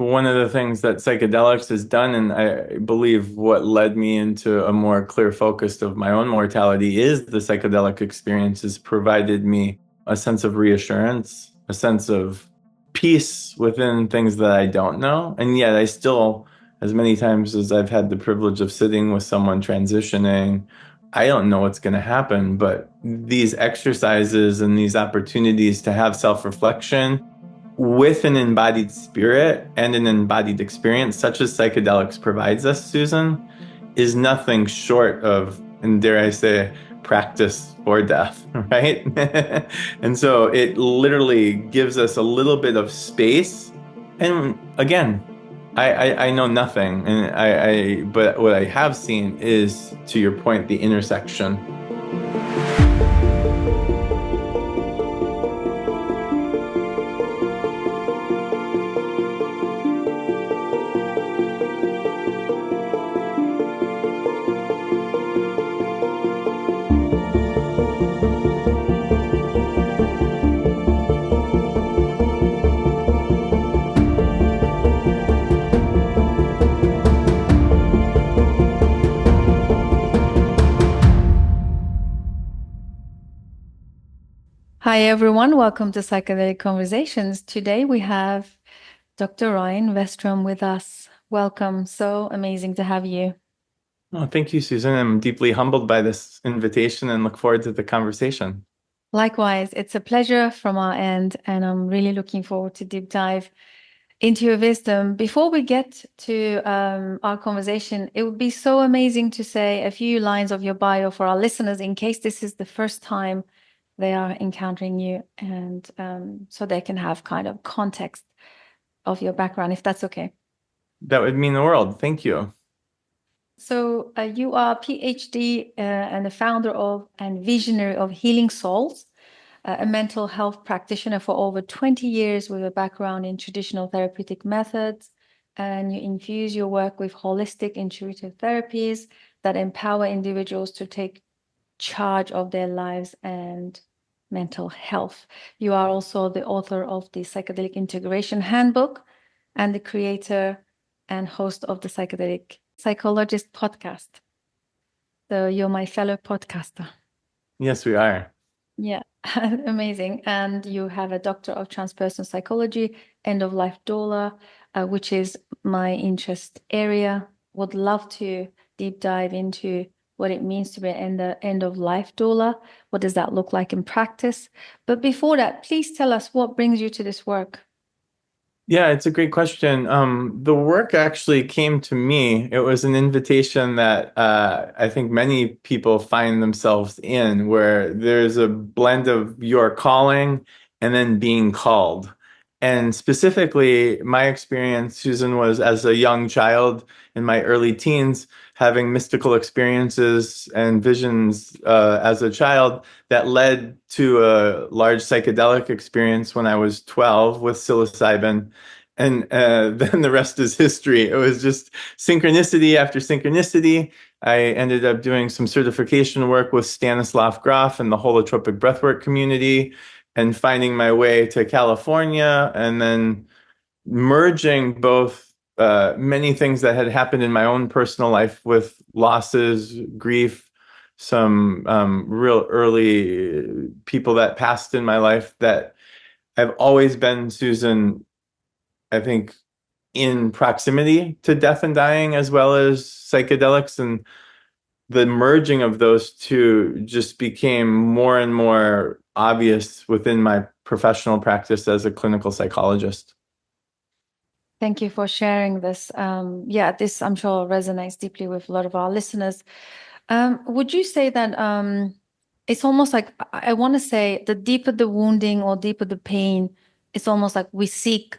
one of the things that psychedelics has done, and I believe what led me into a more clear focus of my own mortality, is the psychedelic experiences provided me a sense of reassurance, a sense of peace within things that I don't know. And yet I still, as many times as I've had the privilege of sitting with someone transitioning, I don't know what's going to happen. But these exercises and these opportunities to have self-reflection with an embodied spirit and an embodied experience, such as psychedelics provides us, Susan, is nothing short of, and dare I say, practice or death, right? And so it literally gives us a little bit of space. And again, I know nothing, and but what I have seen is, to your point, the intersection. Hi, everyone. Welcome to Psychedelic Conversations. Today we have Dr. Ryan Westrum with us. Welcome. So amazing to have you. Oh, thank you, Susan. I'm deeply humbled by this invitation and look forward to the conversation. Likewise, it's a pleasure from our end, and I'm really looking forward to deep dive into your wisdom. Before we get to our conversation, it would be so amazing to say a few lines of your bio for our listeners in case this is the first time they are encountering you, and so they can have kind of context of your background, if that's okay. That would mean the world. Thank you. So you are a PhD and the founder of and visionary of Healing Souls, a mental health practitioner for over 20 years with a background in traditional therapeutic methods, and you infuse your work with holistic intuitive therapies that empower individuals to take charge of their lives and mental health. You are also the author of the Psychedelic Integration Handbook and the creator and host of the Psychologist podcast. So you're my fellow podcaster. Yes, we are. Yeah, amazing. And you have a Doctor of Transpersonal Psychology, End of Life Doula, which is my interest area. Would love to deep dive into what it means to be an end of life doula. What does that look like in practice? But before that, please tell us what brings you to this work. Yeah, it's a great question. The work actually came to me. It was an invitation that I think many people find themselves in, where there's a blend of your calling and then being called. And specifically, my experience, Susan, was as a young child in my early teens, having mystical experiences and visions as a child that led to a large psychedelic experience when I was 12 with psilocybin. And then the rest is history. It was just synchronicity after synchronicity. I ended up doing some certification work with Stanislav Grof and the holotropic breathwork community, and finding my way to California, and then merging both many things that had happened in my own personal life with losses, grief, some real early people that passed in my life that I've always been, Susan, I think, in proximity to death and dying, as well as psychedelics. And the merging of those two just became more and more obvious within my professional practice as a clinical psychologist. Thank you for sharing this. Yeah, this I'm sure resonates deeply with a lot of our listeners. Would you say that it's almost like, I want to say, the deeper the wounding or deeper the pain, it's almost like we seek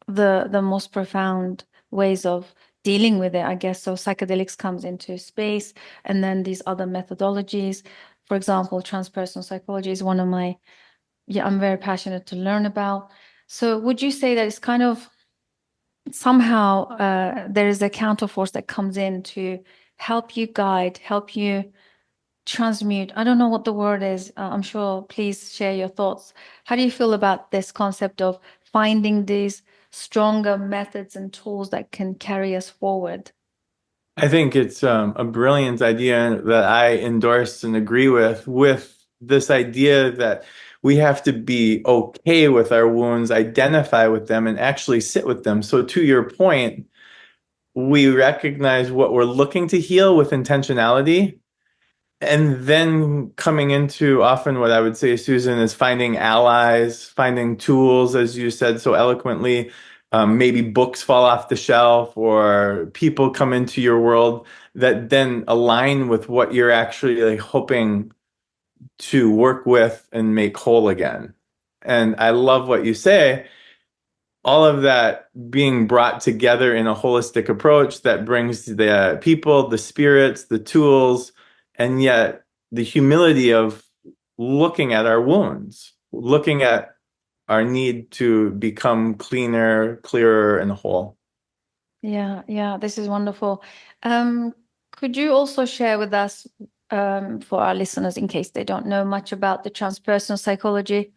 the most profound ways of dealing with it, I guess. So psychedelics comes into space, and then these other methodologies. For example, transpersonal psychology is one of my, I'm very passionate to learn about. So would you say that it's kind of somehow there is a counterforce that comes in to help you guide, help you transmute? I don't know what the word is. I'm sure. Please share your thoughts. How do you feel about this concept of finding these stronger methods and tools that can carry us forward. I think it's a brilliant idea that I endorse and agree with this idea that we have to be okay with our wounds, identify with them, and actually sit with them. So, to your point, we recognize what we're looking to heal with intentionality. And then coming into often what I would say, Susan, is finding allies, finding tools, as you said so eloquently. Maybe books fall off the shelf or people come into your world that then align with what you're actually like hoping to work with and make whole again. And I love what you say, all of that being brought together in a holistic approach that brings the people, the spirits, the tools, and yet the humility of looking at our wounds, looking at our need to become cleaner, clearer, and whole. Yeah, yeah, this is wonderful. Um, could you also share with us, for our listeners, in case they don't know much about the transpersonal psychology,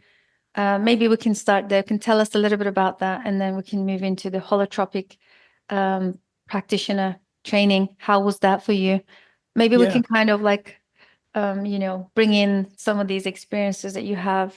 maybe we can start there. Can tell us a little bit about that, and then we can move into the holotropic um, practitioner training. How was that for you? Maybe we Yeah. can kind of like, bring in some of these experiences that you have.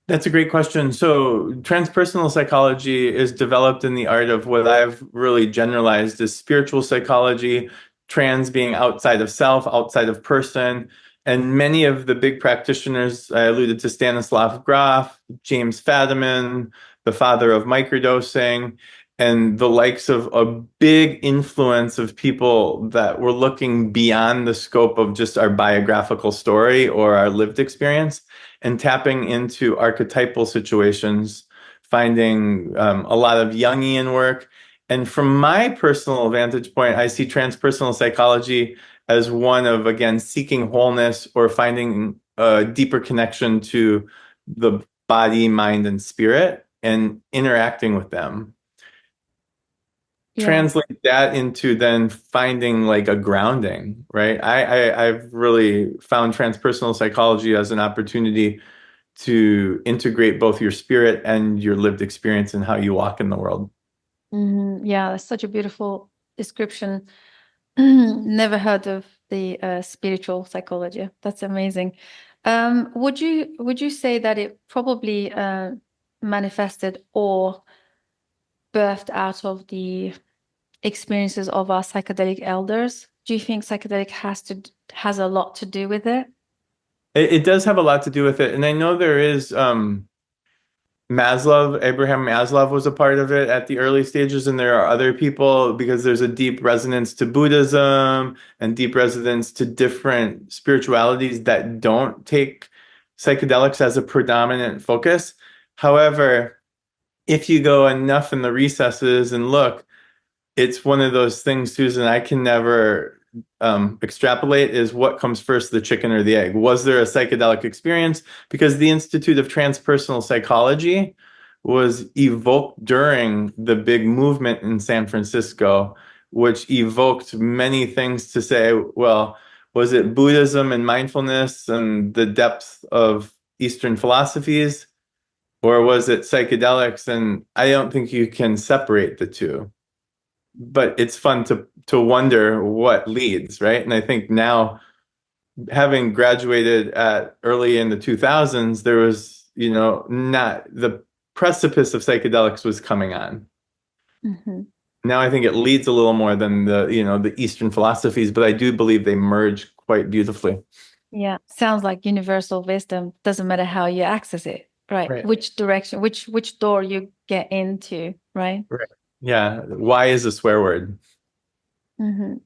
That's a great question. So, transpersonal psychology is developed in the art of what I've really generalized as spiritual psychology, trans being outside of self, outside of person. And many of the big practitioners, I alluded to Stanislav Grof, James Fadiman, the father of microdosing, and the likes of a big influence of people that were looking beyond the scope of just our biographical story or our lived experience and tapping into archetypal situations, finding a lot of Jungian work. And from my personal vantage point, I see transpersonal psychology as one of, again, seeking wholeness or finding a deeper connection to the body, mind, and spirit and interacting with them. Yeah. Translate that into then finding like a grounding, right? I've really found transpersonal psychology as an opportunity to integrate both your spirit and your lived experience in how you walk in the world. Yeah, that's such a beautiful description. Never heard of the spiritual psychology. That's amazing. Would you say that it probably manifested or birthed out of the experiences of our psychedelic elders? Do you think psychedelic has a lot to do with it? It does have a lot to do with it. And I know there is Abraham Maslow was a part of it at the early stages, and there are other people because there's a deep resonance to Buddhism and deep resonance to different spiritualities that don't take psychedelics as a predominant focus. However, if you go enough in the recesses and look, it's one of those things, Susan, I can never extrapolate is what comes first, the chicken or the egg? Was there a psychedelic experience? Because the Institute of Transpersonal Psychology was evoked during the big movement in San Francisco, which evoked many things to say, well, was it Buddhism and mindfulness and the depth of Eastern philosophies, or was it psychedelics? And I don't think you can separate the two, but it's fun to wonder what leads, right? And I think now, having graduated at early in the 2000s, there was, not the precipice of psychedelics was coming on. Hmm. Now I think it leads a little more than the Eastern philosophies, but I do believe they merge quite beautifully. Yeah, sounds like universal wisdom. Doesn't matter how you access it, right? Right. Which direction, which door you get into, right? Right. Yeah. Why is a swear word? Hmm.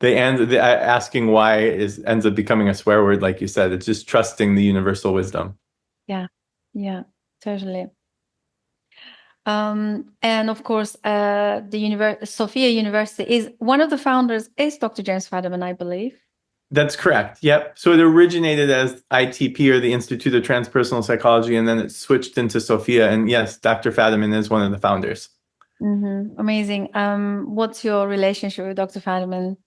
Asking why is ends up becoming a swear word, like you said. It's just trusting the universal wisdom. Yeah, yeah, totally. And of course, Sophia University is one of the founders is Dr. James Fadiman, I believe. That's correct. Yep. So it originated as ITP or the Institute of Transpersonal Psychology, and then it switched into Sophia. And yes, Dr. Fadiman is one of the founders. Amazing. What's your relationship with Dr. Fadiman?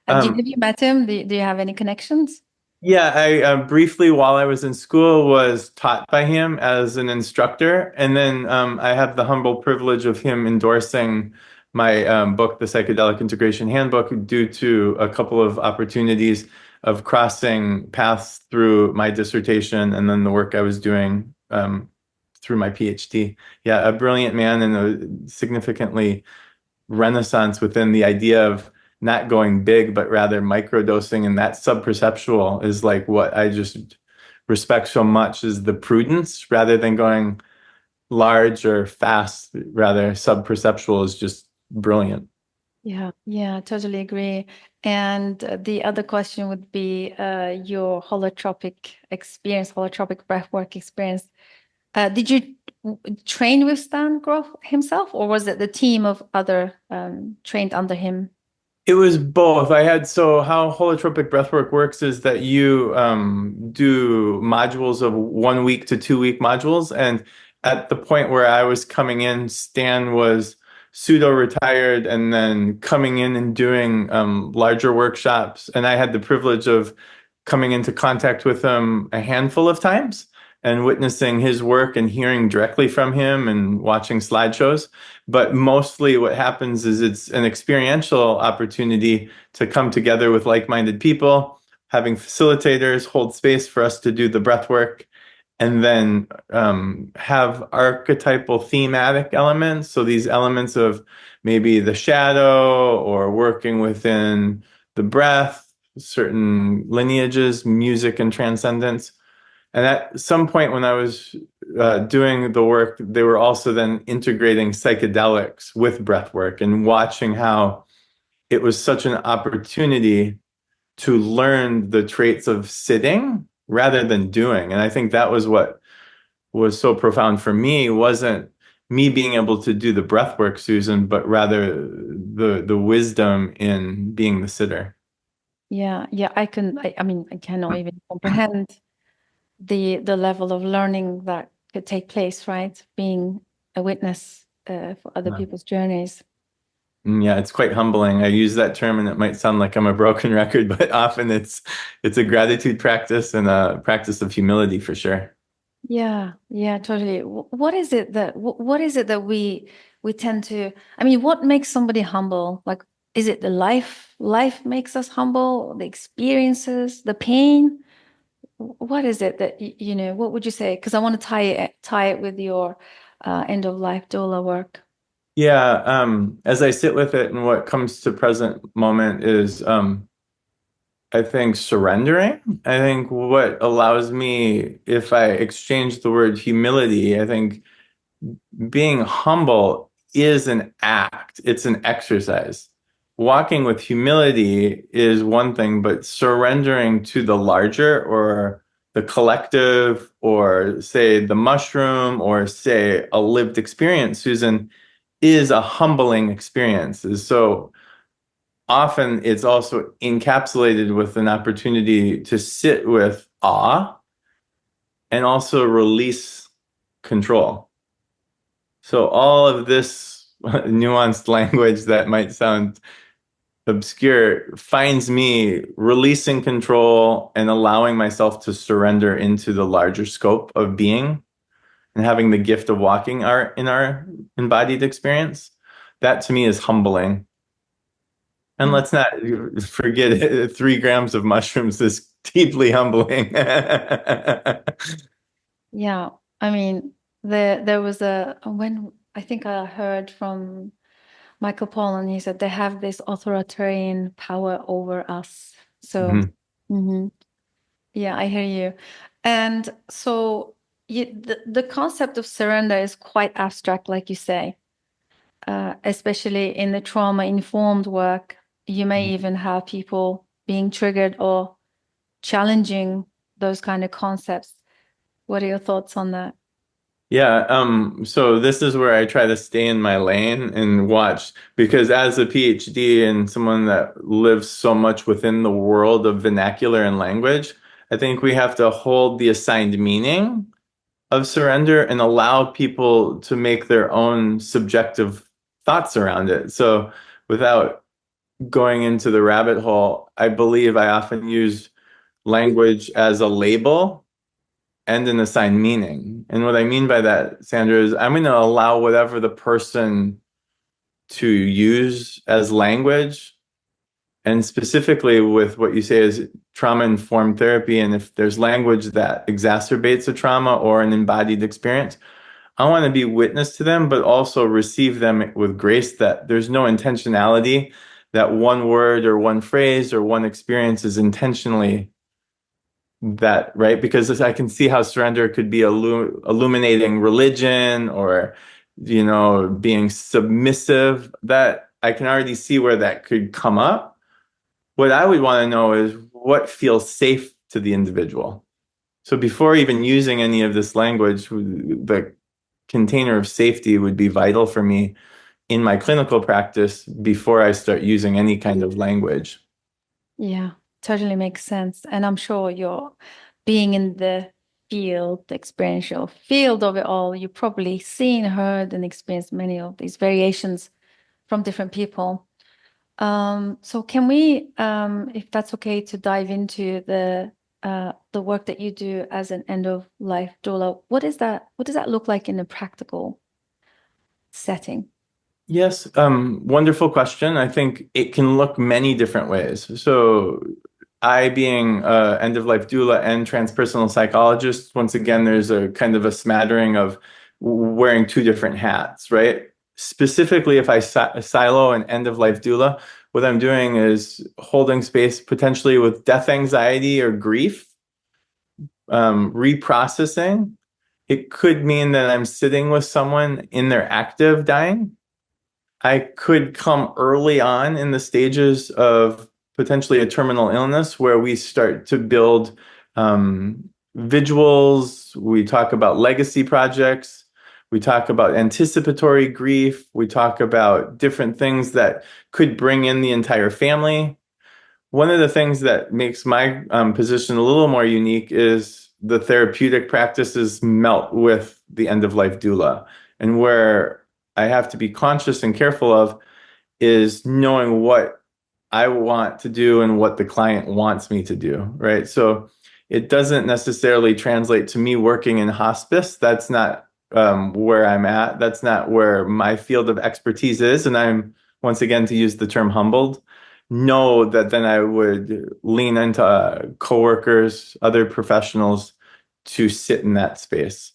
Um, Have you met him? Do you have any connections? Yeah, I briefly, while I was in school, was taught by him as an instructor, and then I have the humble privilege of him endorsing my book, The Psychedelic Integration Handbook, due to a couple of opportunities of crossing paths through my dissertation and then the work I was doing through my PhD. Yeah, a brilliant man and a significantly renaissance within the idea of not going big, but rather microdosing. And that subperceptual is like what I just respect so much is the prudence rather than going large or fast, rather subperceptual is just brilliant. Yeah, yeah, totally agree. And the other question would be your holotropic experience, holotropic breathwork experience. Did you train with Stan Grof himself, or was it the team of other trained under him? It was both. I had so how holotropic breathwork works is that you do modules of 1 week to 2 week modules. And at the point where I was coming in, Stan was pseudo retired and then coming in and doing larger workshops. And I had the privilege of coming into contact with him a handful of times and witnessing his work and hearing directly from him and watching slideshows. But mostly what happens is it's an experiential opportunity to come together with like-minded people, having facilitators hold space for us to do the breath work, and then have archetypal thematic elements. So these elements of maybe the shadow or working within the breath, certain lineages, music and transcendence. And at some point when I was doing the work, they were also then integrating psychedelics with breath work and watching how it was such an opportunity to learn the traits of sitting rather than doing. And I think that was what was so profound for me wasn't me being able to do the breath work, Susan, but rather the wisdom in being the sitter. Yeah, yeah, I mean, I cannot even comprehend the level of learning that could take place, right? Being a witness for other people's journeys. Yeah, it's quite humbling. I use that term and it might sound like I'm a broken record, but often it's a gratitude practice and a practice of humility for sure. Yeah, yeah, totally. What is it that what is it that we tend to, I mean, what makes somebody humble? Like, is it the life makes us humble, the experiences, the pain? What is it that you know, what would you say? Because I want to tie it with your end of life doula work. Yeah, as I sit with it and what comes to present moment is I think surrendering. I think what allows me, if I exchange the word humility, I think being humble is an act, it's an exercise. Walking with humility is one thing, but surrendering to the larger or the collective, or say the mushroom, or say a lived experience, Susan, is a humbling experience. So often it's also encapsulated with an opportunity to sit with awe and also release control. So all of this nuanced language that might sound obscure finds me releasing control and allowing myself to surrender into the larger scope of being and having the gift of walking in our embodied experience. That to me is humbling. And Mm. let's not forget it, 3 grams of mushrooms is deeply humbling. Yeah, I mean, there was a when I think I heard from Michael Pollan, he said they have this authoritarian power over us. So, Mhm. mhm. Yeah, I hear you. And so the concept of surrender is quite abstract, like you say, especially in the trauma-informed work. You may even have people being triggered or challenging those kind of concepts. What are your thoughts on that? Yeah, so this is where I try to stay in my lane and watch because as a PhD and someone that lives so much within the world of vernacular and language, I think we have to hold the assigned meaning of surrender and allow people to make their own subjective thoughts around it. So without going into the rabbit hole, I believe I often use language as a label and an assigned meaning. And what I mean by that, Sandra, is I'm going to allow whatever the person to use as language, and specifically with what you say is trauma-informed therapy. And if there's language that exacerbates a trauma or an embodied experience, I want to be witness to them, but also receive them with grace, that there's no intentionality, that one word or one phrase or one experience is intentionally that, right? Because I can see how surrender could be illuminating religion, or, being submissive. That I can already see where that could come up. What I would want to know is what feels safe to the individual. So before even using any of this language, the container of safety would be vital for me in my clinical practice before I start using any kind of language. Yeah, totally makes sense. And I'm sure you're being in the field, the experiential field of it all, you've probably seen, heard, and experienced many of these variations from different people. So can we, if that's okay, to dive into the work that you do as an end of life doula? What is that? What does that look like in a practical setting? Yes, wonderful question. I think it can look many different ways. So, I being end of life doula and transpersonal psychologist, once again, there's a kind of a smattering of wearing two different hats, right? Specifically, if I silo an end of life doula, what I'm doing is holding space potentially with death anxiety or grief, reprocessing. It could mean that I'm sitting with someone in their active dying. I could come early on in the stages of potentially a terminal illness where we start to build visuals. We talk about legacy projects. We talk about anticipatory grief. We talk about different things that could bring in the entire family. One of the things that makes my position a little more unique is the therapeutic practices melt with the end of life doula, and where I have to be conscious and careful of is knowing what I want to do and what the client wants me to do, right? So it doesn't necessarily translate to me working in hospice. That's not where I'm at. That's not where my field of expertise is. And I'm, once again, to use the term humbled, know that then I would lean into coworkers, other professionals to sit in that space.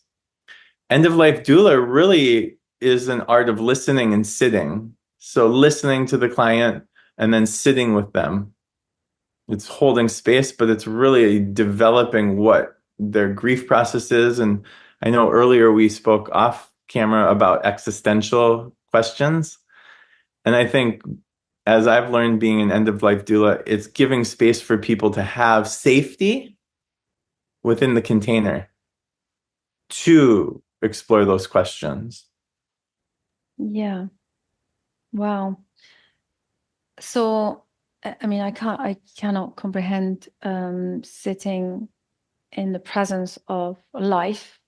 End of life doula really is an art of listening and sitting. So listening to the client and then sitting with them. It's holding space, but it's really developing what their grief process is. And I know earlier we spoke off camera about existential questions. And I think as I've learned being an end of life doula, it's giving space for people to have safety within the container to explore those questions. Yeah. Wow. So, I mean, I cannot comprehend sitting in the presence of life,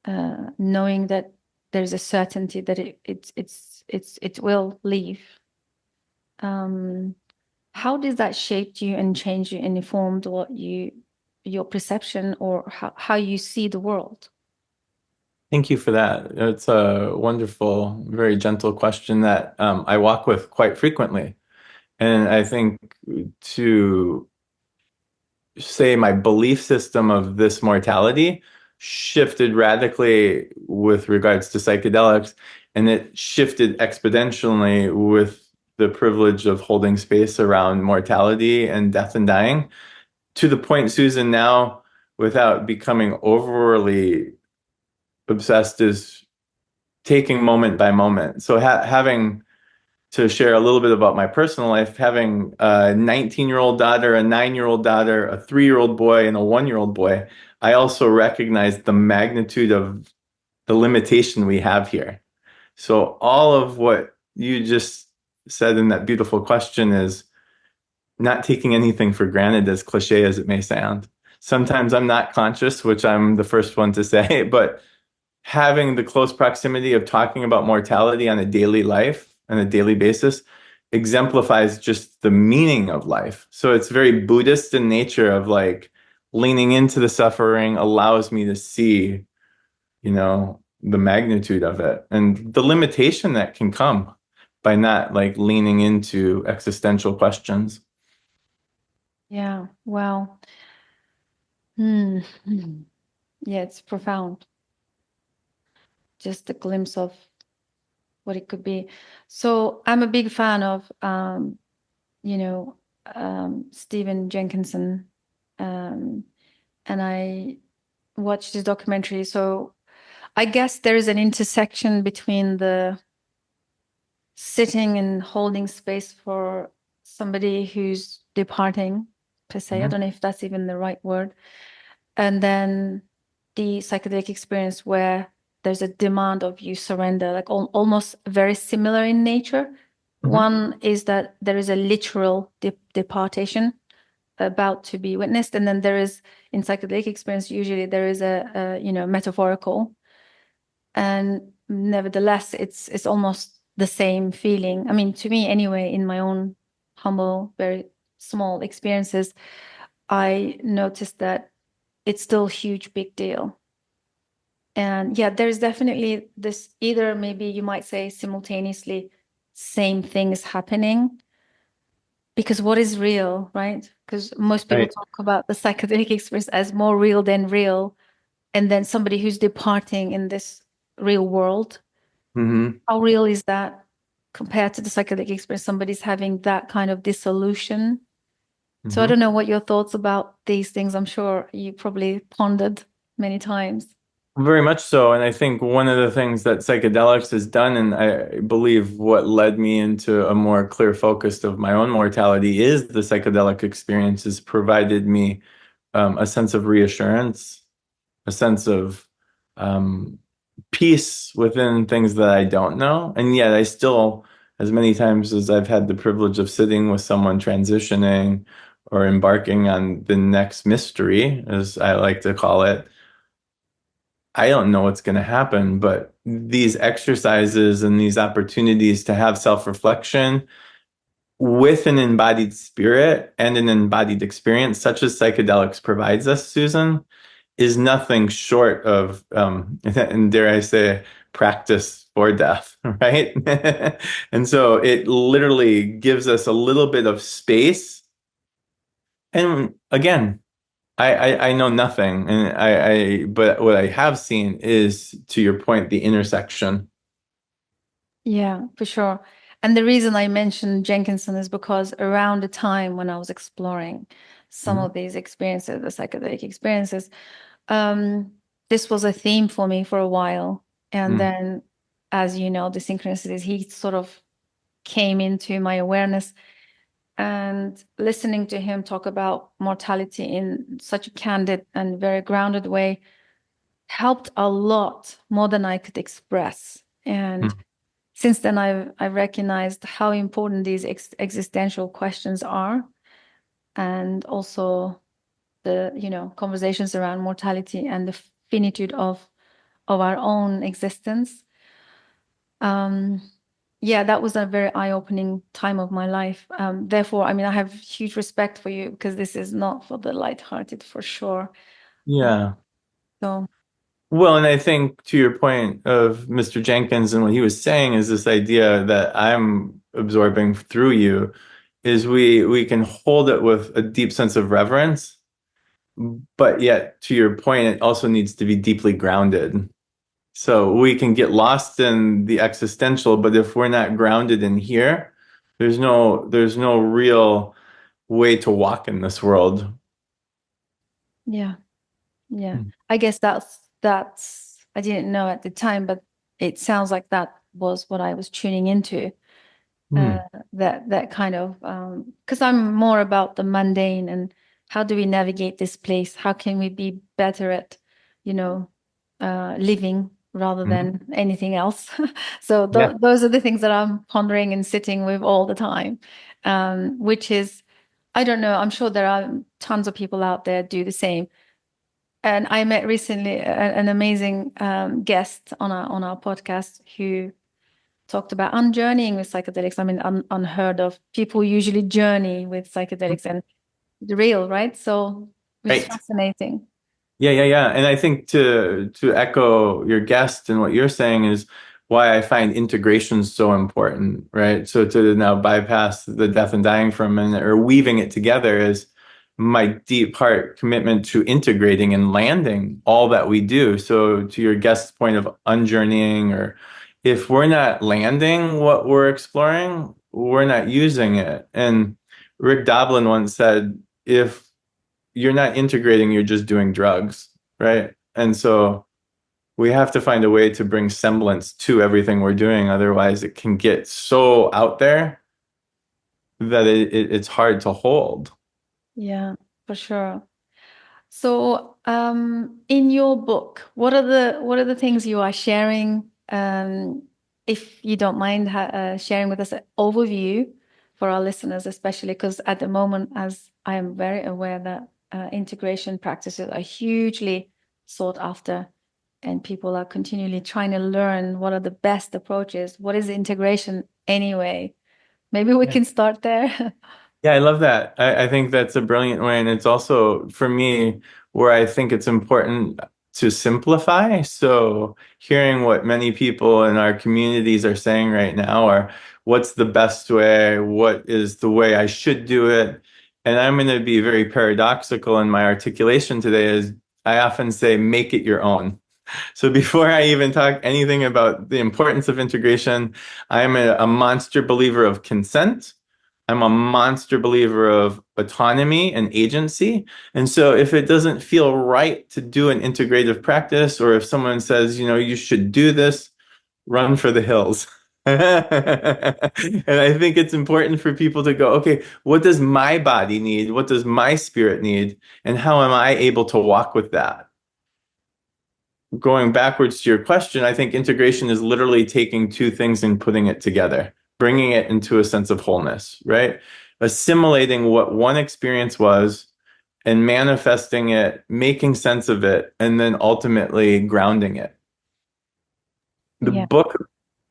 knowing that there's a certainty that it will leave. How did that shape you and change you and informed your perception or how you see the world? Thank you for that. It's a wonderful, very gentle question that I walk with quite frequently. And I think to say my belief system of this mortality shifted radically with regards to psychedelics, and it shifted exponentially with the privilege of holding space around mortality and death and dying, to the point, Susan, now, without becoming overly obsessed, is taking moment by moment. So having to share a little bit about my personal life, having a 19-year-old daughter, a 9-year-old daughter, a 3-year-old boy, and a 1-year-old boy, I also recognize the magnitude of the limitation we have here. So all of what you just said in that beautiful question is not taking anything for granted, as cliche as it may sound. Sometimes I'm not conscious, which I'm the first one to say, but having the close proximity of talking about mortality on a daily life, on a daily basis, exemplifies just the meaning of life. So it's very Buddhist in nature of like leaning into the suffering allows me to see, the magnitude of it and the limitation that can come by not like leaning into existential questions. Yeah. Wow. Hmm. Yeah, it's profound. Just a glimpse of what it could be. So I'm a big fan of, you know, Stephen Jenkinson, um, and I watched his documentary. So I guess there is an intersection between the sitting and holding space for somebody who's departing, per se. I Mhm. don't know if that's even the right word. And then the psychedelic experience where there's a demand of you surrender, like almost very similar in nature. Mhm. One is that there is a literal departation about to be witnessed, and then there is in psychedelic experience usually there is a metaphorical, and nevertheless it's almost the same feeling. I mean, to me anyway, in my own humble, very small experiences, I noticed that it's still a huge big deal. And yeah, there's definitely this, either maybe you might say simultaneously same thing is happening, because what is real, right? Because most people Right. talk about the psychedelic experience as more real than real, and then somebody who's departing in this real world, Hmm. how real is that compared to the psychedelic experience? Somebody's having that kind of dissolution. So I Hmm. don't know what your thoughts about these things. I'm sure you probably pondered many times. Very much so. And I think one of the things that psychedelics has done, and I believe what led me into a more clear focus of my own mortality, is the psychedelic experiences provided me a sense of reassurance, a sense of um, peace within things that I don't know. And yet I still, as many times as I've had the privilege of sitting with someone transitioning or embarking on the next mystery, as I like to call it, I don't know what's going to happen, but these exercises and these opportunities to have self-reflection with an embodied spirit and an embodied experience, such as psychedelics provides us, Susan, is nothing short of, and dare I say, practice for death, right? And so it literally gives us a little bit of space. And again, I know nothing, and but what I have seen is, to your point, the intersection. Yeah, for sure. And the reason I mentioned Jenkinson is because around the time when I was exploring some Mhm. of these experiences, the psychedelic experiences, um, this was a theme for me for a while. And Mm. then, as you know, the synchronicities, he sort of came into my awareness, and listening to him talk about mortality in such a candid and very grounded way helped a lot more than I could express. And Mm. since then, I've recognized how important these existential questions are, and also the conversations around mortality and the finitude of our own existence. Um, yeah, that was a very eye-opening time of my life. Therefore, I mean, I have huge respect for you, because this is not for the lighthearted, for sure. Uh, Yeah. so Well, and I think to your point of Mr. Jenkins and what he was saying is this idea that I'm absorbing through you is we can hold it with a deep sense of reverence, but yet to your point, it also needs to be deeply grounded. So we can get lost in the existential, but if we're not grounded in here, there's no real way to walk in this world. yeah, yeah. Hmm. I guess that's I didn't know at the time, but it sounds like that was what I was tuning into. uh, Hmm. that kind of, because I'm more about the mundane, and how do we navigate this place? How can we be better at, you know, living rather Hmm. than anything else? So Yeah. those are the things that I'm pondering and sitting with all the time, which is, I don't know, I'm sure there are tons of people out there do the same. And I met recently an amazing guest on our podcast who talked about unjourneying with psychedelics. I mean, unheard of. People usually journey with psychedelics and the real, right? So it's Right. fascinating. Yeah. And I think to echo your guest and what you're saying is why I find integration so important, right? So to now bypass the death and dying for a minute or weaving it together is my deep heart commitment to integrating and landing all that we do. So to your guest's point of unjourneying, or if we're not landing what we're exploring, we're not using it. And Rick Doblin once said, if you're not integrating, you're just doing drugs, right? And so we have to find a way to bring semblance to everything we're doing. Otherwise, it can get so out there that it's hard to hold. Yeah, for sure. So, in your book, what are the things you are sharing? If you don't mind sharing with us an overview for our listeners, especially because at the moment, as I am very aware that integration practices are hugely sought after, and people are continually trying to learn what are the best approaches. What is integration anyway? Maybe we can start there. Yeah, I love that. I think that's a brilliant way. And it's also, for me, where I think it's important to simplify. So, hearing what many people in our communities are saying right now are what's the best way? What is the way I should do it? And I'm going to be very paradoxical in my articulation today, is I often say, make it your own. So before I even talk anything about the importance of integration, I'm a monster believer of consent. I'm a monster believer of autonomy and agency. And so if it doesn't feel right to do an integrative practice, or if someone says, you should do this, run for the hills. And I think it's important for people to go, okay, what does my body need? What does my spirit need? And how am I able to walk with that? Going backwards to your question, I think integration is literally taking two things and putting it together, bringing it into a sense of wholeness, right? Assimilating what one experience was and manifesting it, making sense of it, and then ultimately grounding it. The Yeah. book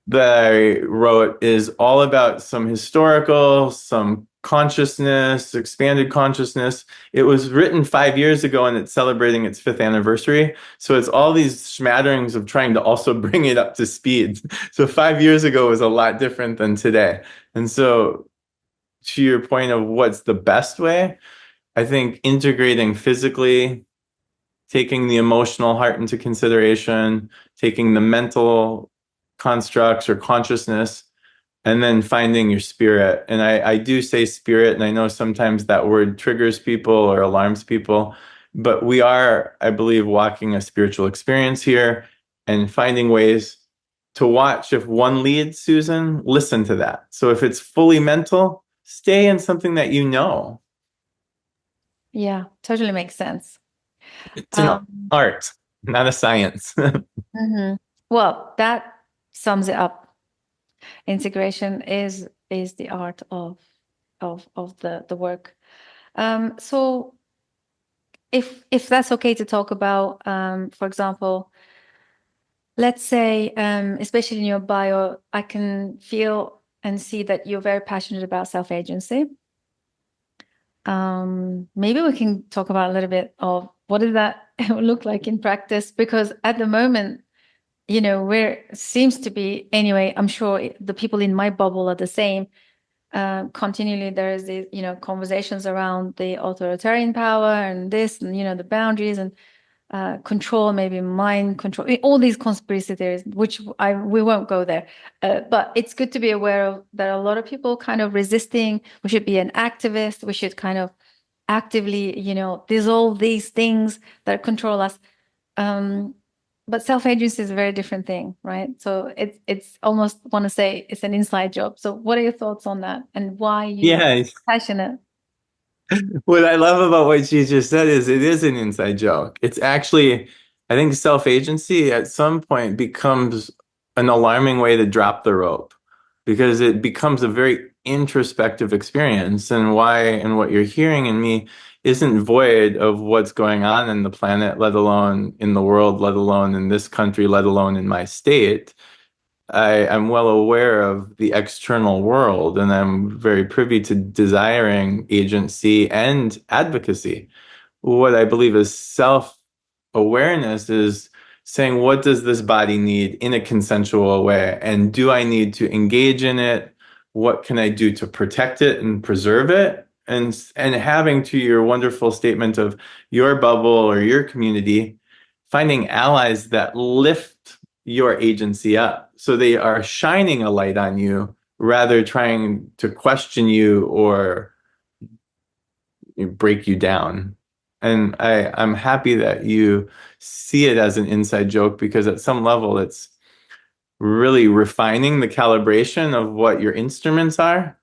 that I wrote is all about some historical, some consciousness, expanded consciousness. It was written 5 years ago and it's celebrating its fifth anniversary. So it's all these smatterings of trying to also bring it up to speed. So 5 years ago was a lot different than today. And so to your point of what's the best way, I think integrating physically, taking the emotional heart into consideration, taking the mental constructs or consciousness, and then finding your spirit. And I do say spirit, and I know sometimes that word triggers people or alarms people, but we are, I believe, walking a spiritual experience here and finding ways to watch. If one leads, Susan, listen to that. So if it's fully mental, stay in something that you know. Yeah, totally makes sense. It's an Um, art, not a science. mhm. Well, that sums it up. Integration is the art of the work. So if that's okay to talk about, for example, let's say, especially in your bio, I can feel and see that you're very passionate about self-agency. Maybe we can talk about a little bit of what does that look like in practice, because at the moment, where seems to be, anyway, I'm sure the people in my bubble are the same. Continually there is the conversations around the authoritarian power and this and the boundaries and control, maybe mind control, all these conspiracy theories, which we won't go there. But it's good to be aware of that a lot of people kind of resisting. We should be an activist. We should kind of actively, dissolve these things that control us. But self-agency is a very different thing, right? So it's almost want to say it's an inside job. So what are your thoughts on that and why you are Yeah, passionate? what I love about what she just said is it is an inside joke. It's actually, I think self-agency at some point becomes an alarming way to drop the rope because it becomes a very introspective experience. And why and what you're hearing in me isn't void of what's going on in the planet, let alone in the world, let alone in this country, let alone in my state. I'm well aware of the external world, and I'm very privy to desiring agency and advocacy. What I believe is self-awareness is saying, what does this body need in a consensual way? And do I need to engage in it? What can I do to protect it and preserve it? And having, to your wonderful statement of your bubble or your community, finding allies that lift your agency up. So they are shining a light on you rather trying to question you or break you down. And I'm happy that you see it as an inside joke because at some level it's really refining the calibration of what your instruments are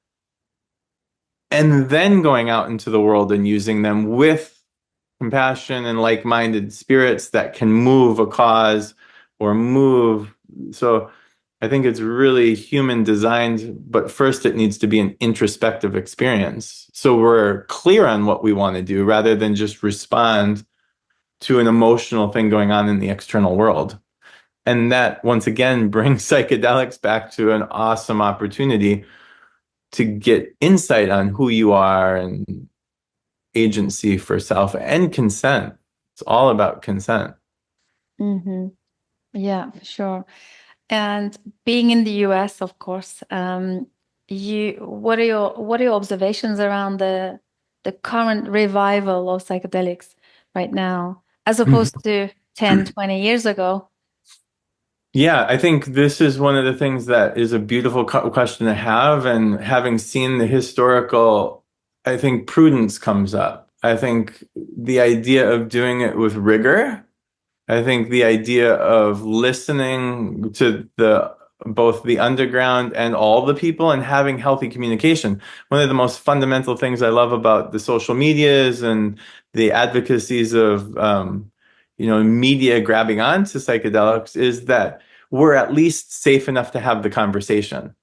and then going out into the world and using them with compassion and like-minded spirits that can move a cause or move. So I think it's really human designed, but first it needs to be an introspective experience. So we're clear on what we want to do rather than just respond to an emotional thing going on in the external world. And that once again brings psychedelics back to an awesome opportunity to get insight on who you are and agency for self and consent. It's all about consent. Hmm. Yeah, for sure. And being in the US, of course, you what are your observations around the current revival of psychedelics right now, as opposed to 10, 20 years ago? Yeah, I think this is one of the things that is a beautiful question to have. And having seen the historical, I think prudence comes up. I think the idea of doing it with rigor. I think the idea of listening to the both the underground and all the people and having healthy communication. One of the most fundamental things I love about the social medias and the advocacies of media grabbing onto psychedelics is that we're at least safe enough to have the conversation.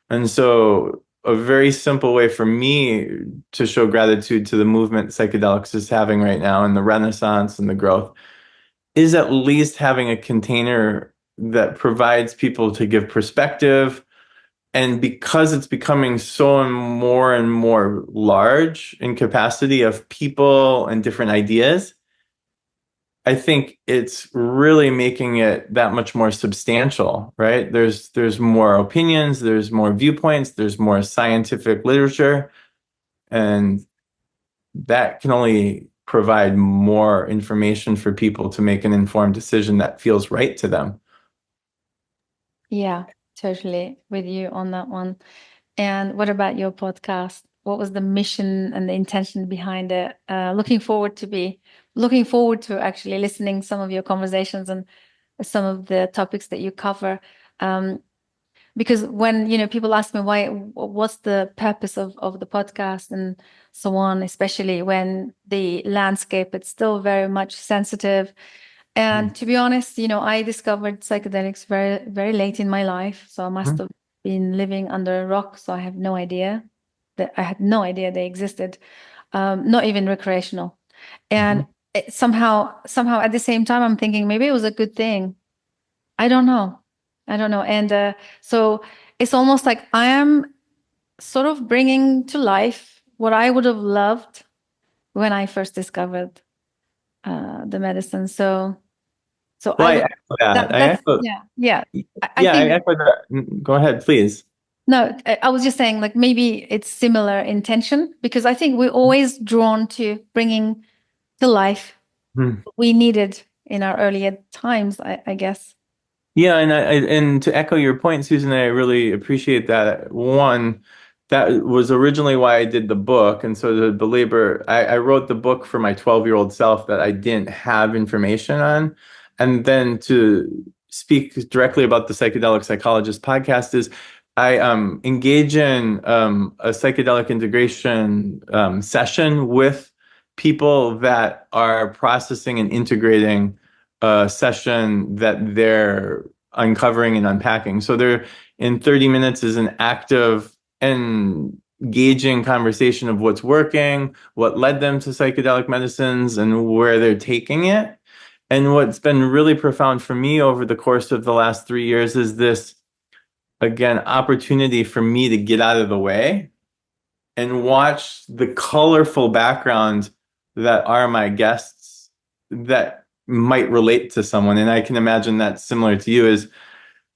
And so a very simple way for me to show gratitude to the movement psychedelics is having right now and the renaissance and the growth is at least having a container that provides people to give perspective. And because it's becoming so and more large in capacity of people and different ideas, I think it's really making it that much more substantial, right? There's more opinions, there's more viewpoints, there's more scientific literature, and that can only provide more information for people to make an informed decision that feels right to them. Yeah, totally with you on that one. And what about your podcast? What was the mission and the intention behind it? Looking forward to actually listening some of your conversations and some of the topics that you cover. Um, because when people ask me what's the purpose of the podcast and so on, especially when the landscape it's still very much sensitive. And to be honest, I discovered psychedelics very, very late in my life. So I must Mhm. have been living under a rock. So I have no idea that I had no idea they existed, not even recreational. And Mhm. somehow at the same time, I'm thinking maybe it was a good thing. I don't know. I don't know. And so it's almost like I am sort of bringing to life what I would have loved when I first discovered the medicine. So Well, I I would echo that. I that's echo, yeah. I yeah, I think echo that. Go ahead, please. no, I was just saying like maybe it's similar intention because I think we're always drawn to bringing to life Hmm. what we needed in our earlier times, I guess. Yeah, and to echo your point, Susan, I really appreciate that. One, that was originally why I did the book, and so to belabor, I wrote the book for my 12-year-old self that I didn't have information on, and then to speak directly about the Psychedelic Psychologist podcast is I engage in a psychedelic integration session with people that are processing and integrating a session that they're uncovering and unpacking. So they're in 30 minutes is an active and engaging conversation of what's working, what led them to psychedelic medicines, and where they're taking it. And what's been really profound for me over the course of the last 3 years is this. again, opportunity for me to get out of the way and watch the colorful background that are my guests that might relate to someone. And I can imagine that's similar to you is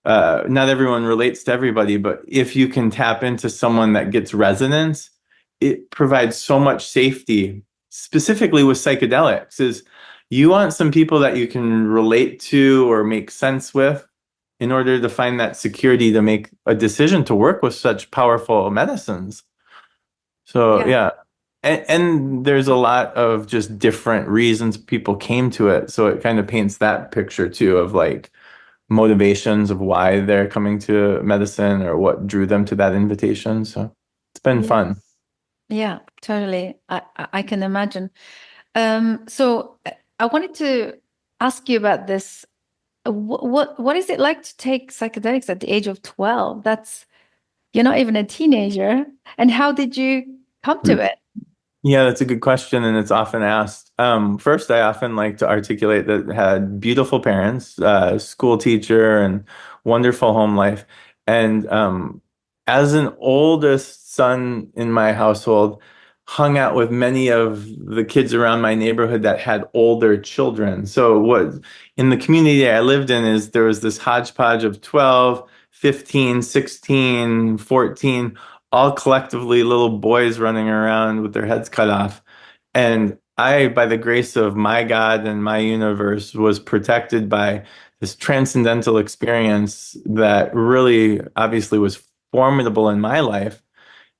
not everyone relates to everybody, but if you can tap into someone that gets resonance, it provides so much safety, specifically with psychedelics, is you want some people that you can relate to or make sense with in order to find that security to make a decision to work with such powerful medicines. So Yeah. yeah. And there's a lot of just different reasons people came to it. So it kind of paints that picture too of like motivations of why they're coming to medicine or what drew them to that invitation. So it's been fun. Yes. Yeah, totally. I can imagine. So I wanted to ask you about this. What is it like to take psychedelics at the age of 12? That's you're not even a teenager. And how did you come to it? Yeah, that's a good question, and it's often asked. First, I often like to articulate that I had beautiful parents, school teacher, and wonderful home life. And as an oldest son in my household, hung out with many of the kids around my neighborhood that had older children. So what in the community I lived in is there was this hodgepodge of 12, 15, 16, 14 all collectively little boys running around with their heads cut off. And I, by the grace of my God and my universe, was protected by this transcendental experience that really obviously was formidable in my life,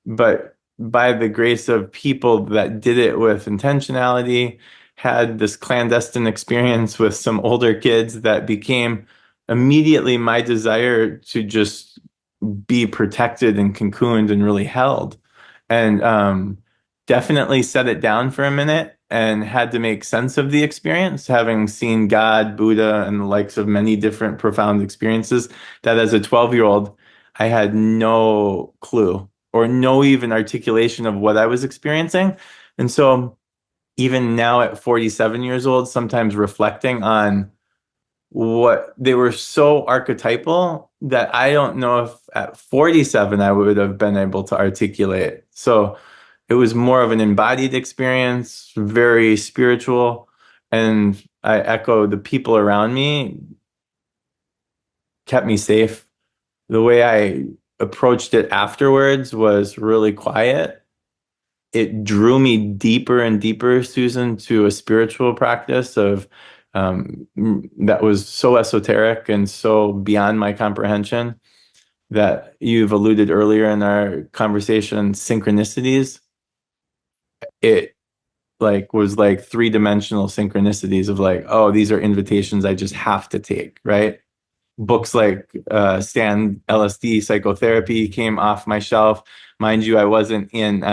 but by the grace of people that did it with intentionality, had this clandestine experience with some older kids that became immediately my desire to just be protected and cocooned and really held. And definitely set it down for a minute and had to make sense of the experience, having seen God, Buddha, and the likes of many different profound experiences that as a 12-year-old, I had no clue or no even articulation of what I was experiencing. And so even now at 47 years old, sometimes reflecting on what they were so archetypal that I don't know if at 47 I would have been able to articulate. So it was more of an embodied experience, very spiritual. And I echo the people around me kept me safe. The way I approached it afterwards was really quiet. It drew me deeper and deeper, Susan, to a spiritual practice of that was so esoteric and so beyond my comprehension that you've alluded earlier in our conversation, synchronicities. It like was like three-dimensional synchronicities of like, oh, these are invitations I just have to take, right? Books like Stan LSD Psychotherapy came off my shelf. Mind you, I wasn't in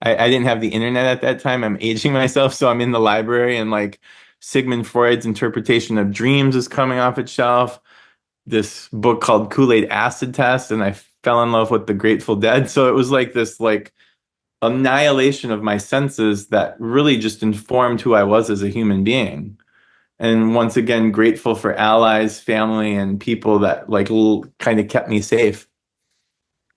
I didn't have the internet at that time. I'm aging myself, so I'm in the library and like Sigmund Freud's interpretation of dreams is coming off its shelf. This book called Kool-Aid Acid Test, and I fell in love with the Grateful Dead. So it was like this like annihilation of my senses that really just informed who I was as a human being. And once again, grateful for allies, family, and people that like kind of kept me safe.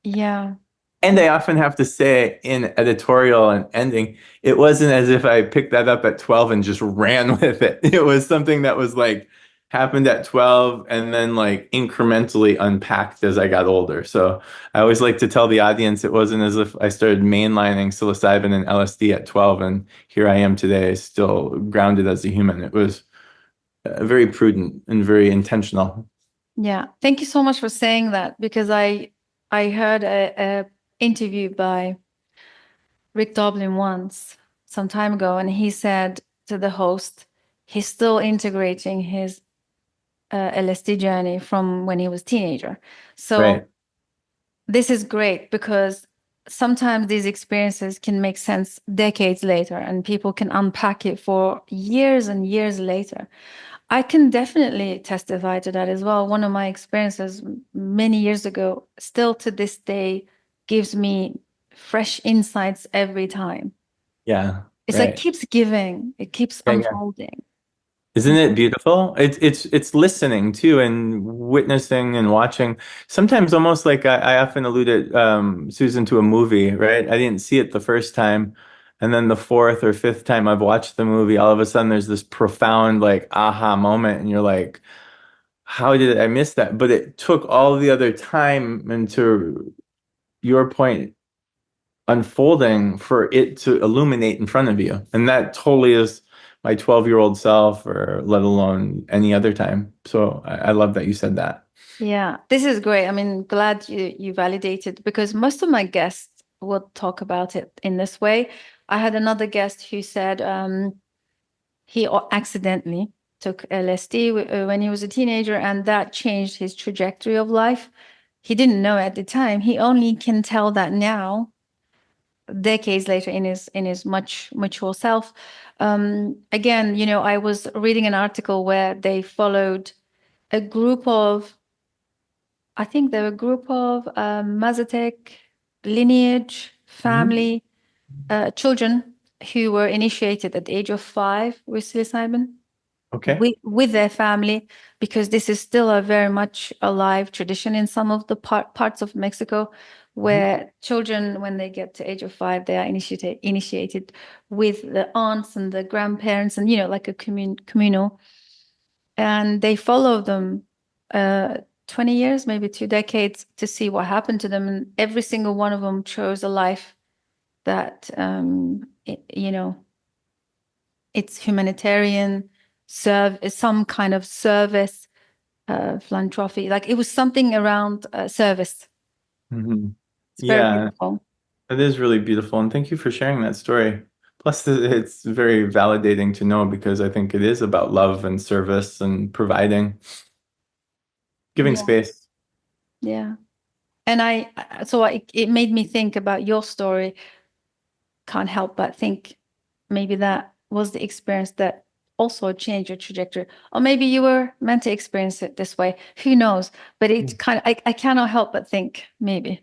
Yeah. And I often have to say in editorial and ending, it wasn't as if I picked that up at 12 and just ran with it. It was something that was like happened at 12 and then like incrementally unpacked as I got older. So I always like to tell the audience it wasn't as if I started mainlining psilocybin and LSD at 12 and here I am today, still grounded as a human. It was very prudent and very intentional. Yeah. Thank you so much for saying that because I heard a interview by Rick Doblin once some time ago, and he said to the host, he's still integrating his LSD journey from when he was teenager. So Right. this is great because sometimes these experiences can make sense decades later and people can unpack it for years and years later. I can definitely testify to that as well. One of my experiences many years ago, still to this day, gives me fresh insights every time. Yeah. It's like Right. keeps giving, it keeps Yeah. Yeah. unfolding. Isn't it beautiful? It's listening too and witnessing and watching. Sometimes almost like I often alluded Susan to a movie, right? I didn't see it the first time, and then the fourth or fifth time I've watched the movie, all of a sudden there's this profound like aha moment, and you're like, how did I miss that? But it took all the other time, and to your point, unfolding for it to illuminate in front of you. And that totally is my 12-year-old self, or let alone any other time. So I love that you said that. Yeah, this is great. I mean, glad you validated because most of my guests would talk about it in this way. I had another guest who said he accidentally took LSD when he was a teenager, and that changed his trajectory of life. He didn't know at the time. He only can tell that now, decades later, in his much mature self. Again, I was reading an article where they followed a group of, I think they're a group of Mazatec lineage Mhm. family children who were initiated at the age of 5 with psilocybin Okay. with their family, because this is still a very much alive tradition in some of the parts of Mexico, Mhm. where children, when they get to age of 5, they are initiated with the aunts and the grandparents, and like a communal, and they follow them 20 years, maybe 2 decades, to see what happened to them, and every single one of them chose a life that it's humanitarian, serve some kind of service, philanthropy. Like it was something around service. Mhm. It's very Yeah, beautiful. it is really beautiful. And thank you for sharing that story. Plus, it's very validating to know because I think it is about love and service and providing, giving Yeah, space. yeah. And it made me think about your story. Can't help but think maybe that was the experience that also changed your trajectory. Or maybe you were meant to experience it this way. Who knows? But I cannot help but think maybe.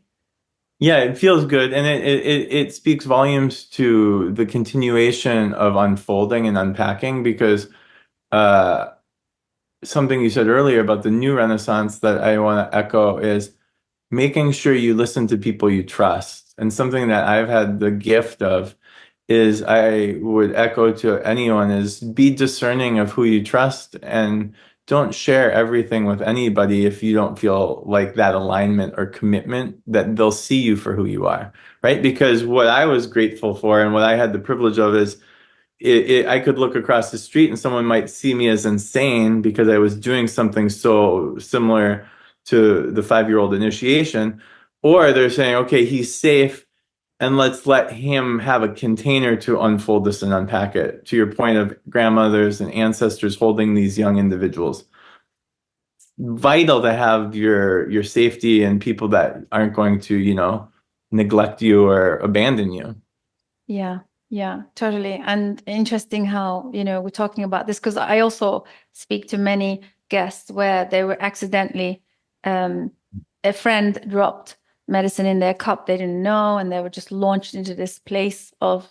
Yeah, it feels good, and it speaks volumes to the continuation of unfolding and unpacking because uh, something you said earlier about the new renaissance that I want to echo is making sure you listen to people you trust. And something that I've had the gift of is I would echo to anyone is be discerning of who you trust and don't share everything with anybody if you don't feel like that alignment or commitment that they'll see you for who you are, right? Because what I was grateful for and what I had the privilege of is I could look across the street and someone might see me as insane because I was doing something so similar to the 5-year-old initiation, or they're saying, okay, he's safe and let's let him have a container to unfold this and unpack it. To your point of grandmothers and ancestors holding these young individuals, vital to have your safety and people that aren't going to, neglect you or abandon you. Yeah, yeah, totally. And interesting how, we're talking about this because I also speak to many guests where they were accidentally, um, a friend dropped medicine in their cup they didn't know, and they were just launched into this place of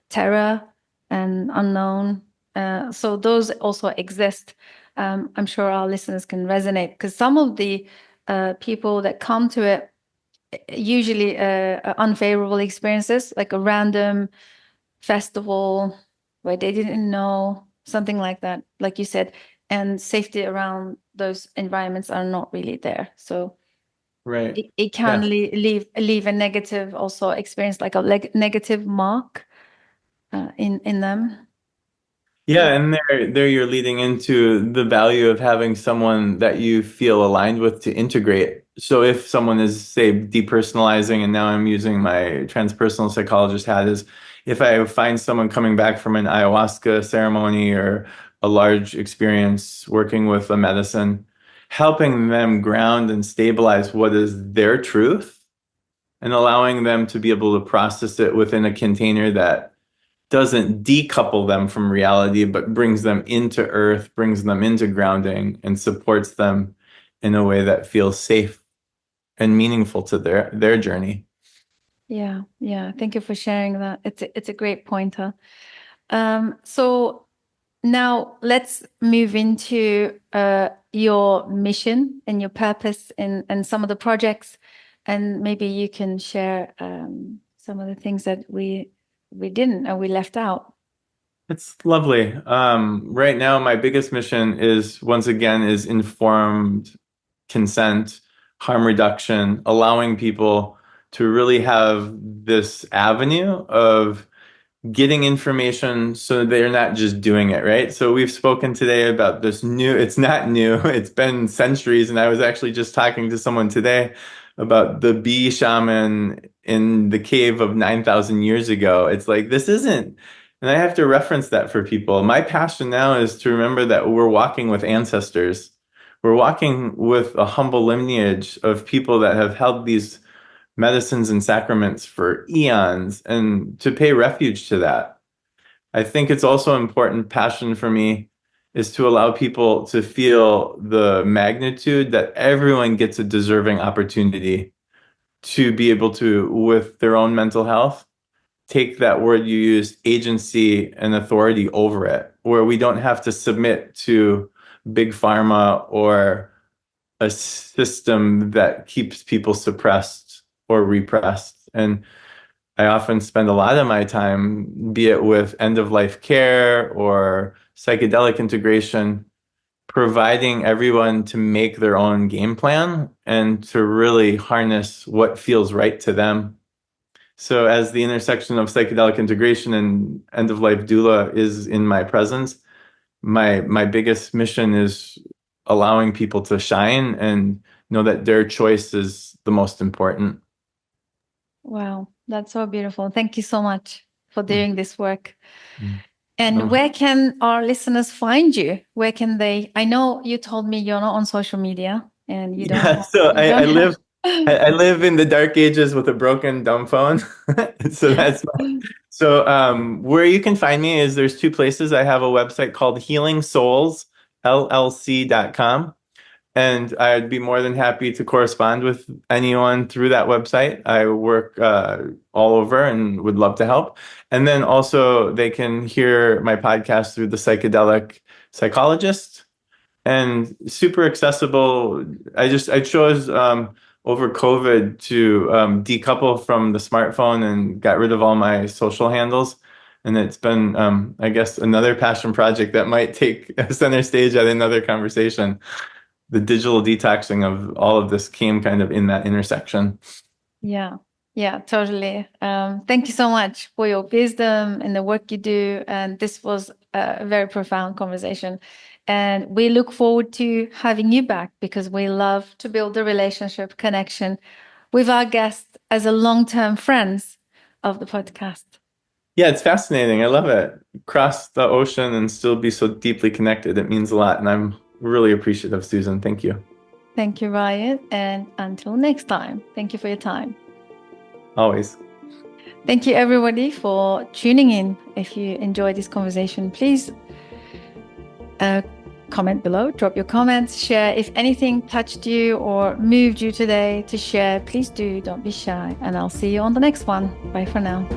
terror and unknown. So those also exist. I'm sure our listeners can resonate because some of the people that come to it usually unfavorable experiences, like a random festival where they didn't know, something like that, like you said, and safety around those environments are not really there. So Right. it can Yeah. leave a negative also experience, like a negative mark in them. Yeah, Yeah, and there you're leading into the value of having someone that you feel aligned with to integrate. So if someone is, say, depersonalizing, and now I'm using my transpersonal psychologist hat, is if I find someone coming back from an ayahuasca ceremony or a large experience working with a medicine, helping them ground and stabilize what is their truth and allowing them to be able to process it within a container that doesn't decouple them from reality, but brings them into earth, brings them into grounding, and supports them in a way that feels safe and meaningful to their journey. yeah, yeah. Thank you for sharing that. It's a great pointer. So Now let's move into your mission and your purpose and some of the projects, and maybe you can share some of the things that we didn't or we left out. It's lovely. Right now, my biggest mission is once again is informed consent, harm reduction, allowing people to really have this avenue of getting information so they're not just doing it, right? So we've spoken today about this new, it's not new, it's been centuries. And I was actually just talking to someone today about the bee shaman in the cave of 9,000 years ago. It's like, this isn't, and I have to reference that for people. My passion now is to remember that we're walking with ancestors. We're walking with a humble lineage of people that have held these medicines and sacraments for eons, and to pay refuge to that. I think it's also important passion for me is to allow people to feel the magnitude that everyone gets a deserving opportunity to be able to, with their own mental health, take that word you used, agency and authority over it, where we don't have to submit to big pharma or a system that keeps people suppressed or repressed. And I often spend a lot of my time, be it with end of life care or psychedelic integration, providing everyone to make their own game plan and to really harness what feels right to them. So, as the intersection of psychedelic integration and end of life doula is in my presence, my biggest mission is allowing people to shine and know that their choice is the most important. Wow, that's so beautiful. Thank you so much for doing this work. Mm. And No. where can our listeners find you? Where can they? I know you told me you're not on social media and you don't Yeah, have, so you don't I have. live I live in the dark ages with a broken dumb phone. So that's where you can find me is there's two places. I have a website called healingsoulsllc.com. And I'd be more than happy to correspond with anyone through that website. I work all over and would love to help. And then also they can hear my podcast through the Psychologist, and super accessible. I chose over COVID to decouple from the smartphone and got rid of all my social handles. And it's been, I guess, another passion project that might take a center stage at another conversation. The digital detoxing of all of this came kind of in that intersection. Yeah, yeah, totally. Thank you so much for your wisdom and the work you do. And this was a very profound conversation. And we look forward to having you back because we love to build a relationship connection with our guests as a long-term friends of the podcast. Yeah, it's fascinating. I love it. Cross the ocean and still be so deeply connected. It means a lot. And I'm really appreciative, Susan. Thank you. Thank you, Ryan. And until next time, thank you for your time. Always. Thank you, everybody, for tuning in. If you enjoyed this conversation, please comment below, drop your comments, share. If anything touched you or moved you today to share, please do. Don't be shy. And I'll see you on the next one. Bye for now.